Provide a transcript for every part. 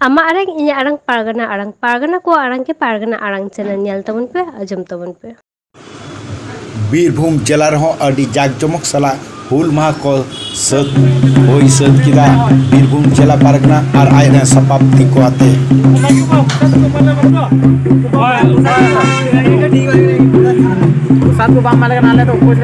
आमा आरंग इnya आरंग पारगना को आरंग के पारगना आरंग चैनल नेल तबन पे आजम तबन पे बीरभूम जिला रहो अडी जाकजमक सला हुल माह को सद होई सद किदा बीरभूम जिला पारगना और आयना सपाप्ति को आते सात को बाम माले नाले तो कुछ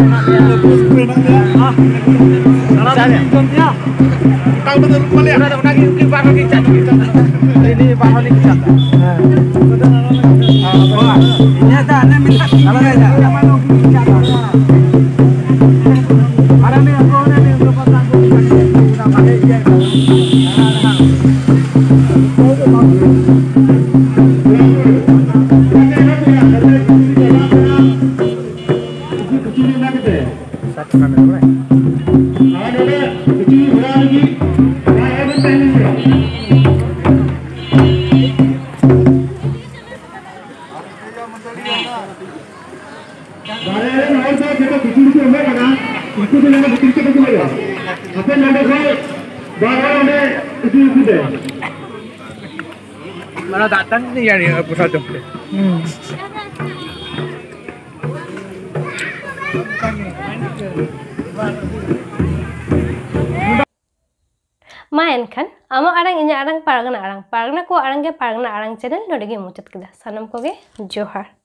mana datang ni ya pusat tu. Main kan, ama arang inya arang paragana ko arang ke paragana arang channel nodege muchat kida sanam ko ge johar.